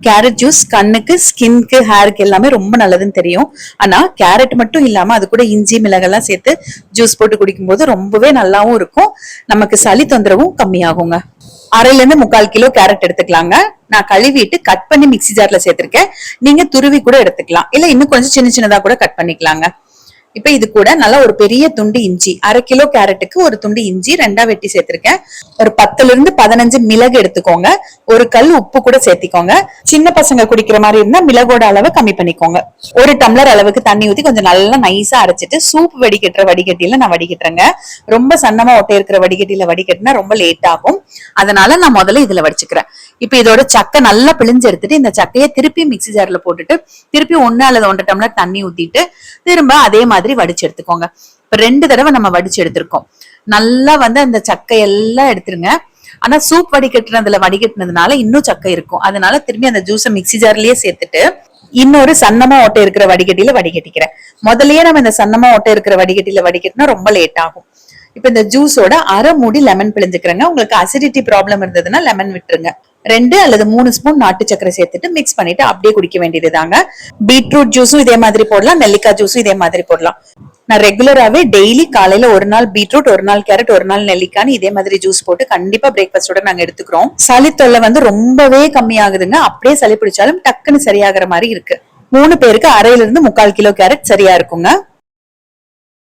Carrot juice கண்ணுக்கு, ஸ்கின்க்கு, ஹேருக்கு எல்லாமே ரொம்ப நல்லதுன்னு தெரியும். ஆனா கேரட் மட்டும் இல்லாம அது கூட இஞ்சி, மிளகெல்லாம் சேர்த்து ஜூஸ் போட்டு குடிக்கும் போது ரொம்பவே நல்லாவும் இருக்கும். நமக்கு சளி தொந்தரவும் கம்மியாகுங்க. 1/2 கிலோ கேரட் எடுத்துக்கலாங்க. நான் கழுவிட்டு கட் பண்ணி மிக்ஸி ஜார்ல சேர்த்திருக்கேன். நீங்க துருவி கூட எடுத்துக்கலாம், இல்ல இன்னும் கொஞ்சம் சின்ன சின்னதா கூட கட் பண்ணிக்கலாங்க. இப்ப இது கூட நல்லா ஒரு பெரிய துண்டு இஞ்சி, 1/2 கிலோ கேரட்டுக்கு ஒரு துண்டு இஞ்சி 2ஆ வெட்டி சேர்த்திருக்கேன். ஒரு 10ல இருந்து 15 மிளகு எடுத்துக்கோங்க. ஒரு கல் உப்பு கூட சேர்த்திக்கோங்க. சின்ன பசங்க குடிக்கிற மாதிரி இருந்தா மிளகோட அளவை கம்மி பண்ணிக்கோங்க. ஒரு டம்ளர் அளவுக்கு தண்ணி ஊத்தி கொஞ்சம் நல்லா நைஸா அரைச்சிட்டு சூப் வடிகட்டுற வடிகட்டியில நான் வடிகட்டுறேங்க. ரொம்ப சன்னமா ஒட்டை இருக்கிற வடிகட்டியில வடிகட்டினா ரொம்ப லேட் ஆகும். அதனால நான் முதல்ல இதுல வடிச்சுக்கிறேன். இப்ப இதோட சக்கை நல்லா பிழிஞ்சு எடுத்துட்டு இந்த சக்கையை திருப்பி மிக்ஸி ஜார்ல போட்டுட்டு திருப்பி 1 அல்லது 1.5 டம்ளர் தண்ணி ஊத்திட்டு திரும்ப அதே மாதிரி வடிச்சு எடுத்துக்கோங்க. 2 தடவை நம்ம வடிச்சு எடுத்திருக்கோம். நல்லா அந்த சக்கை எல்லாம் எடுத்துருங்க. ஆனா சூப் வடிகட்டுறதுல வடிகட்டினதுனால இன்னும் சக்கை இருக்கும். அதனால திரும்பி அந்த ஜூஸை மிக்ஸி ஜார்லயே சேர்த்துட்டு இன்னொரு சன்னமா ஓட்டை இருக்கிற வடிகட்டியில வடிகட்டிக்கிறேன். முதல்லயே நம்ம இந்த சன்னமா ஓட்டை இருக்கிற வடிகட்டியில வடிகட்டினா ரொம்ப லேட் ஆகும். இப்ப இந்த ஜூஸோட 1/2 மூடி லெமன் பிழிஞ்சுக்கிறேங்க. உங்களுக்கு அசிடிட்டி ப்ராப்ளம் இருந்ததுன்னா லெமன் விட்டுருங்க. 2 அல்லது 3 ஸ்பூன் நாட்டு சக்கரை சேர்த்துட்டு மிக்ஸ் பண்ணிட்டு அப்படியே குடிக்க வேண்டியதுதாங்க. பீட்ரூட் ஜூஸும் இதே மாதிரி போடலாம், நெல்லிக்காய் ஜூஸும் இதே மாதிரி போடலாம். நான் ரெகுலராவே டெய்லி காலையில ஒரு நாள் பீட்ரூட், ஒரு நாள் கேரட், ஒரு நாள் நெல்லிக்கான்னு இதே மாதிரி ஜூஸ் போட்டு கண்டிப்பா பிரேக்ஃபாஸ்டோட நாங்க எடுத்துக்கிறோம். சளி தொல்லை ரொம்பவே கம்மி ஆகுதுங்க. அப்படியே சளி பிடிச்சாலும் டக்குன்னு சரியாகிற மாதிரி இருக்கு. 3 பேருக்கு 1/2 இருந்து 3/4 கிலோ கேரட் சரியா இருக்குங்க.